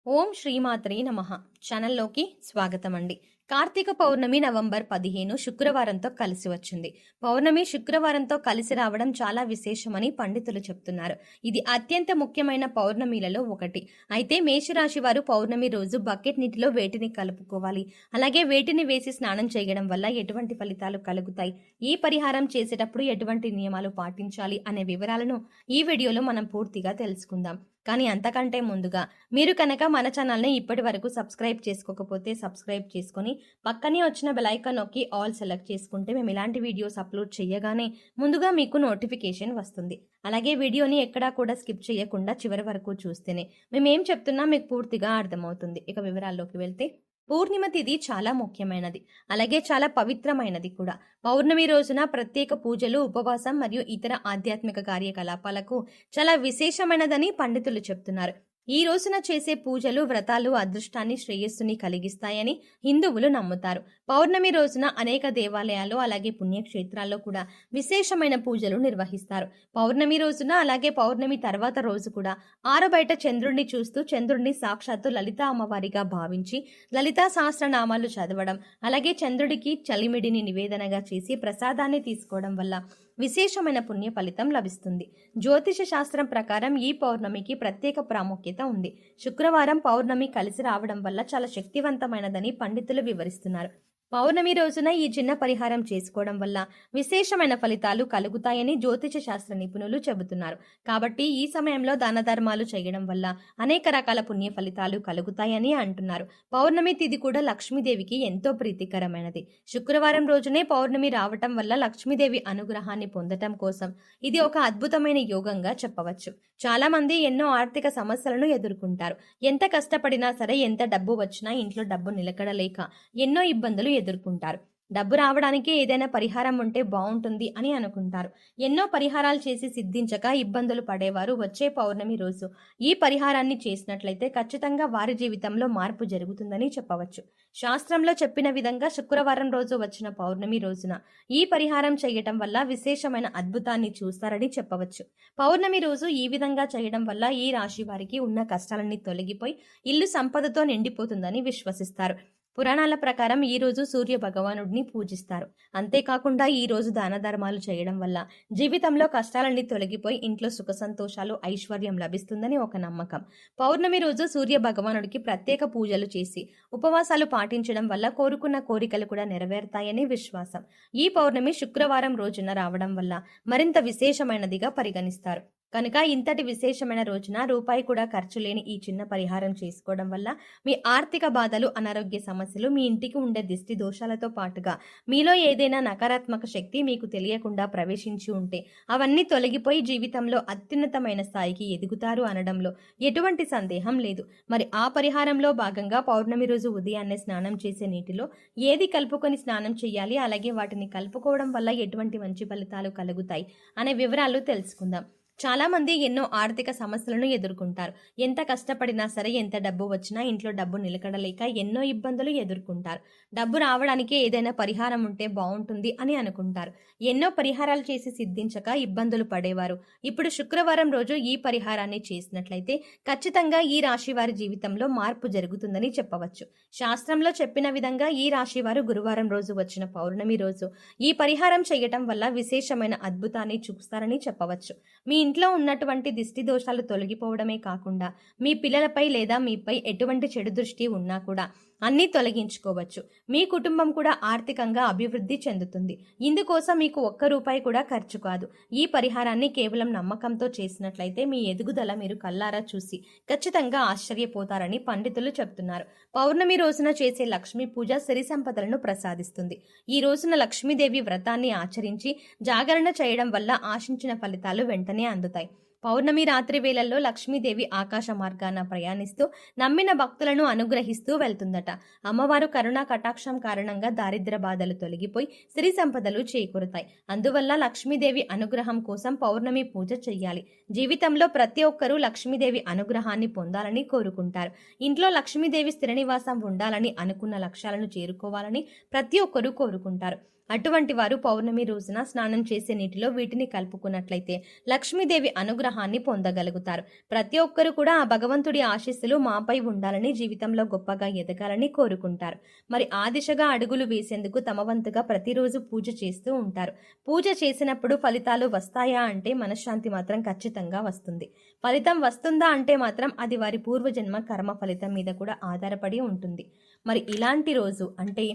ఓం శ్రీమాత్రే నమః ఛానల్లోకి స్వాగతం అండి. కార్తీక పౌర్ణమి నవంబర్ 15 శుక్రవారంతో కలిసి వచ్చింది. పౌర్ణమి శుక్రవారంతో కలిసి రావడం చాలా విశేషమని పండితులు చెప్తున్నారు. ఇది అత్యంత ముఖ్యమైన పౌర్ణమిలలో ఒకటి. అయితే మేషరాశి వారు పౌర్ణమి రోజు బకెట్ నీటిలో వేటిని కలుపుకోవాలి, అలాగే వేటిని వేసి స్నానం చేయడం వల్ల ఎటువంటి ఫలితాలు కలుగుతాయి, ఈ పరిహారం చేసేటప్పుడు ఎటువంటి నియమాలు పాటించాలి అనే వివరాలను ఈ వీడియోలో మనం పూర్తిగా తెలుసుకుందాం. కానీ అంతకంటే ముందుగా మీరు కనుక మన ఛానల్ని ఇప్పటి వరకు సబ్స్క్రైబ్ చేసుకోకపోతే సబ్స్క్రైబ్ చేసుకొని పక్కనే వచ్చిన బెల్ ఐకాన్ నొక్కి ఆల్ సెలెక్ట్ చేసుకుంటే మేము ఇలాంటి వీడియోస్ అప్లోడ్ చేయగానే ముందుగా మీకు నోటిఫికేషన్ వస్తుంది. అలాగే వీడియోని ఎక్కడా కూడా స్కిప్ చేయకుండా చివరి వరకు చూస్తేనే మేమేం చెప్తున్నా మీకు పూర్తిగా అర్థమవుతుంది. ఇక వివరాల్లోకి వెళ్తే పూర్ణిమ తిథి చాలా ముఖ్యమైనది, అలాగే చాలా పవిత్రమైనది కూడా. పౌర్ణమి రోజున ప్రత్యేక పూజలు, ఉపవాసం మరియు ఇతర ఆధ్యాత్మిక కార్యకలాపాలకు చాలా విశేషమైనదని పండితులు చెప్తున్నారు. ఈ రోజున చేసే పూజలు, వ్రతాలు అదృష్టాన్ని, శ్రేయస్సుని కలిగిస్తాయని హిందువులు నమ్ముతారు. పౌర్ణమి రోజున అనేక దేవాలయాలు అలాగే పుణ్యక్షేత్రాల్లో కూడా విశేషమైన పూజలు నిర్వహిస్తారు. పౌర్ణమి రోజున అలాగే పౌర్ణమి తర్వాత రోజు కూడా ఆరుబయట చంద్రుడిని చూస్తూ చంద్రుడిని సాక్షాత్తు లలితా అమ్మవారిగా భావించి లలితా సహస్రనామాలు చదవడం, అలాగే చంద్రుడికి చలిమిడిని నివేదనగా చేసి ప్రసాదాన్ని తీసుకోవడం వల్ల విశేషమైన పుణ్య ఫలితం లభిస్తుంది. జ్యోతిష శాస్త్రం ప్రకారం ఈ పౌర్ణమికి ప్రత్యేక ప్రాముఖ్యత ఉంది. శుక్రవారం పౌర్ణమి కలిసి రావడం వల్ల చాలా శక్తివంతమైనదని పండితులు వివరిస్తున్నారు. పౌర్ణమి రోజున ఈ చిన్న పరిహారం చేసుకోవడం వల్ల విశేషమైన ఫలితాలు కలుగుతాయని జ్యోతిష శాస్త్ర నిపుణులు చెబుతున్నారు. కాబట్టి ఈ సమయంలో దాన ధర్మాలు చేయడం వల్ల అనేక రకాల పుణ్య ఫలితాలు కలుగుతాయని అంటున్నారు. పౌర్ణమి తిథి కూడా లక్ష్మీదేవికి ఎంతో ప్రీతికరమైనది. శుక్రవారం రోజునే పౌర్ణమి రావటం వల్ల లక్ష్మీదేవి అనుగ్రహాన్ని పొందటం కోసం ఇది ఒక అద్భుతమైన యోగంగా చెప్పవచ్చు. చాలా మంది ఎన్నో ఆర్థిక సమస్యలను ఎదుర్కొంటారు. ఎంత కష్టపడినా సరే, ఎంత డబ్బు వచ్చినా ఇంట్లో డబ్బు నిలకడలేక ఎన్నో ఇబ్బందులు ఎదుర్కొంటారు. డబ్బు రావడానికి ఏదైనా పరిహారం ఉంటే బాగుంటుంది అని అనుకుంటారు. ఎన్నో పరిహారాలు చేసి సిద్ధించక ఇబ్బందులు పడేవారు వచ్చే పౌర్ణమి రోజు ఈ పరిహారాన్ని చేసినట్లయితే ఖచ్చితంగా వారి జీవితంలో మార్పు జరుగుతుందని చెప్పవచ్చు. శాస్త్రంలో చెప్పిన విధంగా శుక్రవారం రోజు వచ్చిన పౌర్ణమి రోజున ఈ పరిహారం చేయటం వల్ల విశేషమైన అద్భుతాన్ని చూస్తారని చెప్పవచ్చు. పౌర్ణమి రోజు ఈ విధంగా చేయడం వల్ల ఈ రాశి వారికి ఉన్న కష్టాలన్నీ తొలగిపోయి ఇల్లు సంపదతో నిండిపోతుందని విశ్వసిస్తారు. పురాణాల ప్రకారం ఈ రోజు సూర్య భగవానుడిని పూజిస్తారు. అంతేకాకుండా ఈ రోజు దాన ధర్మాలు చేయడం వల్ల జీవితంలో కష్టాలన్నీ తొలగిపోయి ఇంట్లో సుఖ సంతోషాలు, ఐశ్వర్యం లభిస్తుందని ఒక నమ్మకం. పౌర్ణమి రోజు సూర్య భగవానుడికి ప్రత్యేక పూజలు చేసి ఉపవాసాలు పాటించడం వల్ల కోరుకున్న కోరికలు కూడా నెరవేరుతాయని విశ్వాసం. ఈ పౌర్ణమి శుక్రవారం రోజున రావడం వల్ల మరింత విశేషమైనదిగా పరిగణిస్తారు. కనుక ఇంతటి విశేషమైన రోజున రూపాయి కూడా ఖర్చు లేని ఈ చిన్న పరిహారం చేసుకోవడం వల్ల మీ ఆర్థిక బాధలు, అనారోగ్య సమస్యలు, మీ ఇంటికి ఉండే దిష్టి దోషాలతో పాటుగా మీలో ఏదైనా నకారాత్మక శక్తి మీకు తెలియకుండా ప్రవేశించి ఉంటే అవన్నీ తొలగిపోయి జీవితంలో అత్యున్నతమైన స్థాయికి ఎదుగుతారు అనడంలో ఎటువంటి సందేహం లేదు. మరి ఆ పరిహారంలో భాగంగా పౌర్ణమి రోజు ఉదయాన్నే స్నానం చేసే నీటిలో ఏది కలుపుకొని స్నానం చేయాలి, అలాగే వాటిని కలుపుకోవడం వల్ల ఎటువంటి మంచి ఫలితాలు కలుగుతాయి అనే వివరాలు తెలుసుకుందాం. చాలా మంది ఎన్నో ఆర్థిక సమస్యలను ఎదుర్కొంటారు. ఎంత కష్టపడినా సరే, ఎంత డబ్బు వచ్చినా ఇంట్లో డబ్బు నిలకడలేక ఎన్నో ఇబ్బందులు ఎదుర్కొంటారు. డబ్బు రావడానికి ఏదైనా పరిహారం ఉంటే బాగుంటుంది అని అనుకుంటారు. ఎన్నో పరిహారాలు చేసి సిద్ధించక ఇబ్బందులు పడేవారు ఇప్పుడు శుక్రవారం రోజు ఈ పరిహారాన్ని చేసినట్లయితే ఖచ్చితంగా ఈ రాశి వారి జీవితంలో మార్పు జరుగుతుందని చెప్పవచ్చు. శాస్త్రంలో చెప్పిన విధంగా ఈ రాశి వారు గురువారం రోజు వచ్చిన పౌర్ణమి రోజు ఈ పరిహారం చేయటం వల్ల విశేషమైన అద్భుతాన్ని చూస్తారని చెప్పవచ్చు. మీ ఇంట్లో ఉన్నటువంటి దిష్టి దోషాలు తొలగిపోవడమే కాకుండా మీ పిల్లలపై లేదా మీపై ఎటువంటి చెడు దృష్టి ఉన్నా కూడా అన్నీ తొలగించుకోవచ్చు. మీ కుటుంబం కూడా ఆర్థికంగా అభివృద్ధి చెందుతుంది. ఇందుకోసం మీకు ఒక్క రూపాయి కూడా ఖర్చు కాదు. ఈ పరిహారాన్ని కేవలం నమ్మకంతో చేసినట్లయితే మీ ఎదుగుదల మీరు కల్లారా చూసి ఖచ్చితంగా ఆశ్చర్యపోతారని పండితులు చెప్తున్నారు. పౌర్ణమి రోజున చేసే లక్ష్మీ పూజ సిరి సంపదలను ప్రసాదిస్తుంది. ఈ రోజున లక్ష్మీదేవి వ్రతాన్ని ఆచరించి జాగరణ చేయడం వల్ల ఆశించిన ఫలితాలు వెంటనే అందుతాయి. పౌర్ణమి రాత్రి వేళల్లో లక్ష్మీదేవి ఆకాశ మార్గాన ప్రయాణిస్తూ నమ్మిన భక్తులను అనుగ్రహిస్తూ వెళ్తుందట. అమ్మవారు కరుణా కటాక్షం కారణంగా దారిద్ర బాధలు తొలగిపోయి సిరి సంపదలు చేకూరుతాయి. అందువల్ల లక్ష్మీదేవి అనుగ్రహం కోసం పౌర్ణమి పూజ చెయ్యాలి. జీవితంలో ప్రతి ఒక్కరూ లక్ష్మీదేవి అనుగ్రహాన్ని పొందాలని కోరుకుంటారు. ఇంట్లో లక్ష్మీదేవి స్థిర నివాసం ఉండాలని, అనుకున్న లక్ష్యాలను చేరుకోవాలని ప్రతి ఒక్కరూ కోరుకుంటారు. అటువంటి వారు పౌర్ణమి రోజున స్నానం చేసే నీటిలో వీటిని కలుపుకున్నట్లయితే లక్ష్మీదేవి అనుగ్రహాన్ని పొందగలుగుతారు. ప్రతి ఒక్కరు కూడా ఆ భగవంతుడి ఆశీస్సులు మాపై ఉండాలని, జీవితంలో గొప్పగా ఎదగాలని కోరుకుంటారు. మరి ఆ దిశగా అడుగులు వేసేందుకు తమ వంతుగా ప్రతిరోజు పూజ చేస్తూ ఉంటారు. పూజ చేసినప్పుడు ఫలితాలు వస్తాయా అంటే మనశ్శాంతి మాత్రం ఖచ్చితంగా వస్తుంది. ఫలితం వస్తుందా అంటే మాత్రం అది వారి పూర్వజన్మ కర్మ ఫలితం మీద కూడా ఆధారపడి ఉంటుంది. మరి ఇలాంటి రోజు అంటే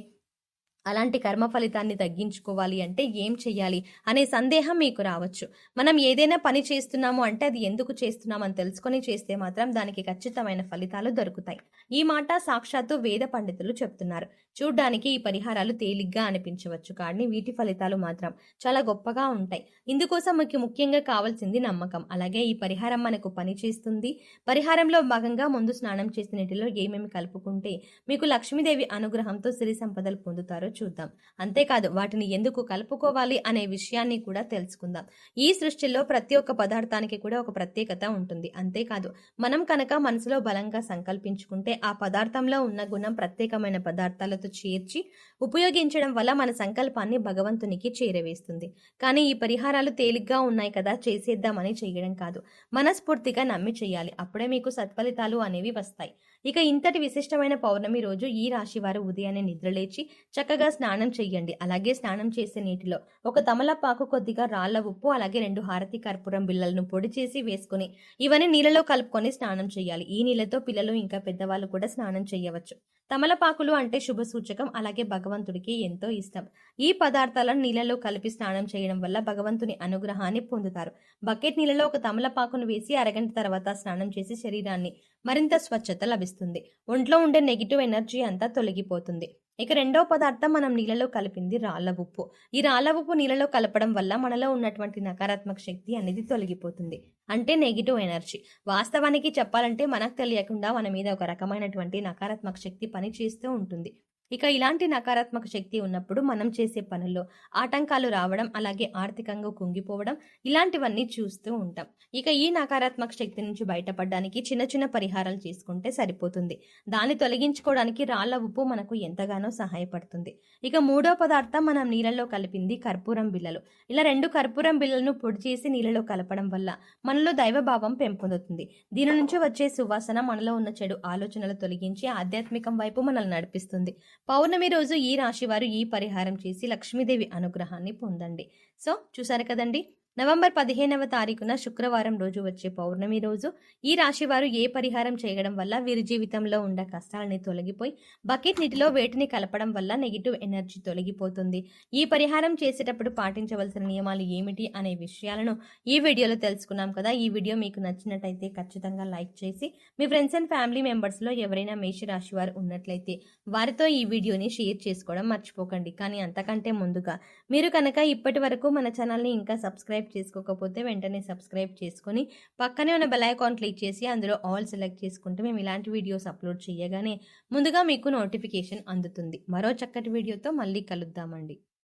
అలాంటి కర్మ ఫలితాన్ని తగ్గించుకోవాలి అంటే ఏం చెయ్యాలి అనే సందేహం మీకు రావచ్చు. మనం ఏదైనా పని చేస్తున్నాము అంటే అది ఎందుకు చేస్తున్నామని తెలుసుకొని చేస్తే మాత్రం దానికి ఖచ్చితమైన ఫలితాలు దొరుకుతాయి. ఈ మాట సాక్షాత్తు వేద పండితులు చెప్తున్నారు. చూడ్డానికి ఈ పరిహారాలు తేలిగ్గా అనిపించవచ్చు, కానీ వీటి ఫలితాలు మాత్రం చాలా గొప్పగా ఉంటాయి. ఇందుకోసం మీకు ముఖ్యంగా కావాల్సింది నమ్మకం. అలాగే ఈ పరిహారం మనకు పని చేస్తుంది. పరిహారంలో భాగంగా ముందు స్నానం చేసిన నీటిలో ఏమేమి కలుపుకుంటే మీకు లక్ష్మీదేవి అనుగ్రహంతో సిరి సంపదలు పొందుతారో చూద్దాం. అంతేకాదు వాటిని ఎందుకు కలుపుకోవాలి అనే విషయాన్ని కూడా తెలుసుకుందాం. ఈ సృష్టిలో ప్రతి ఒక్క పదార్థానికి కూడా ఒక ప్రత్యేకత ఉంటుంది. అంతేకాదు మనం కనుక మనసులో బలంగా సంకల్పించుకుంటే ఆ పదార్థంలో ఉన్న గుణం ప్రత్యేకమైన పదార్థాలతో చేర్చి ఉపయోగించడం వల్ల మన సంకల్పాన్ని భగవంతునికి చేరవేస్తుంది. కానీ ఈ పరిహారాలు తేలిగ్గా ఉన్నాయి కదా చేసేద్దామని చేయడం కాదు, మనస్ఫూర్తిగా నమ్మి చేయాలి. అప్పుడే మీకు సత్ఫలితాలు అనేవి వస్తాయి. ఇక ఇంతటి విశిష్టమైన పౌర్ణమి రోజు ఈ రాశి వారు ఉదయాన్నే నిద్రలేచి చక్కగా స్నానం చెయ్యండి. అలాగే స్నానం చేసే నీటిలో ఒక తమలపాకు, కొద్దిగా రాళ్ల ఉప్పు, అలాగే 2 హారతి కర్పూరం బిళ్ళలను పొడి చేసి వేసుకుని ఇవన్నీ నీళ్ళలో కలుపుకొని స్నానం చేయాలి. ఈ నీళ్ళతో పిల్లలు ఇంకా పెద్దవాళ్ళు కూడా స్నానం చేయవచ్చు. తమలపాకులు అంటే శుభ సూచకం, అలాగే భగవంతుడికి ఎంతో ఇష్టం. ఈ పదార్థాలను నీళ్ళలో కలిపి స్నానం చేయడం వల్ల భగవంతుని అనుగ్రహాన్ని పొందుతారు. బకెట్ నీళ్ళలో ఒక తమలపాకును వేసి అరగంట తర్వాత స్నానం చేసి శరీరాన్ని మరింత స్వచ్ఛత లభిస్తుంది. ఒంట్లో ఉండే నెగిటివ్ ఎనర్జీ అంతా తొలగిపోతుంది. ఇక రెండో పదార్థం మనం నీళ్ళలో కలిపింది రాళ్ల ఉప్పు. ఈ రాళ్ల ఉప్పు నీళ్ళలో కలపడం వల్ల మనలో ఉన్నటువంటి నకారాత్మక శక్తి అనేది తొలగిపోతుంది, అంటే నెగిటివ్ ఎనర్జీ. వాస్తవానికి చెప్పాలంటే మనకు తెలియకుండా మన మీద ఒక రకమైనటువంటి నకారాత్మక శక్తి పని చేస్తూ ఉంటుంది. ఇక ఇలాంటి నకారాత్మక శక్తి ఉన్నప్పుడు మనం చేసే పనుల్లో ఆటంకాలు రావడం, అలాగే ఆర్థికంగా కుంగిపోవడం, ఇలాంటివన్నీ చూస్తూ ఉంటాం. ఇక ఈ నకారాత్మక శక్తి నుంచి బయటపడడానికి చిన్న చిన్న పరిహారాలు చేసుకుంటే సరిపోతుంది. దాన్ని తొలగించుకోవడానికి రాళ్ల ఉప్పు మనకు ఎంతగానో సహాయపడుతుంది. ఇక మూడో పదార్థం మనం నీళ్ళలో కలిపింది కర్పూరం బిళ్ళలు. ఇలా 2 కర్పూరం బిళ్ళలను పొడి చేసి నీళ్ళలో కలపడం వల్ల మనలో దైవభావం పెంపొందుతుంది. దీని నుంచి వచ్చే సువాసన మనలో ఉన్న చెడు ఆలోచనలు తొలగించి ఆధ్యాత్మికం వైపు మనల్ని నడిపిస్తుంది. పౌర్ణమి రోజు ఈ రాశి వారు ఈ పరిహారం చేసి లక్ష్మీదేవి అనుగ్రహాన్ని పొందండి. సో చూసారు కదండి, నవంబర్ 15వ తారీఖున శుక్రవారం రోజు వచ్చే పౌర్ణమి రోజు ఈ రాశి వారు ఏ పరిహారం చేయడం వల్ల వీరి జీవితంలో ఉండే కష్టాలని తొలగిపోయి బకెట్ నీటిలో వేటిని కలపడం వల్ల నెగిటివ్ ఎనర్జీ తొలగిపోతుంది, ఈ పరిహారం చేసేటప్పుడు పాటించవలసిన నియమాలు ఏమిటి అనే విషయాలను ఈ వీడియోలో తెలుసుకున్నాం కదా. ఈ వీడియో మీకు నచ్చినట్టయితే ఖచ్చితంగా లైక్ చేసి మీ ఫ్రెండ్స్ అండ్ ఫ్యామిలీ మెంబర్స్లో ఎవరైనా మేషరాశి వారు ఉన్నట్లయితే వారితో ఈ వీడియోని షేర్ చేసుకోవడం మర్చిపోకండి. కానీ అంతకంటే ముందుగా మీరు కనుక ఇప్పటి వరకు మన ఛానల్ని ఇంకా సబ్స్క్రైబ్ చేసుకోకపోతే వెంటనే సబ్స్క్రైబ్ చేసుకొని పక్కనే ఉన్న బెల్ ఐకాన్ క్లిక్ చేసి అందులో ఆల్ సెలెక్ట్ చేసుకుంటే మేము ఇలాంటి వీడియోస్ అప్లోడ్ చేయగానే ముందుగా మీకు నోటిఫికేషన్ అందుతుంది. మరో చక్కటి వీడియోతో మళ్ళీ కలుద్దామండి.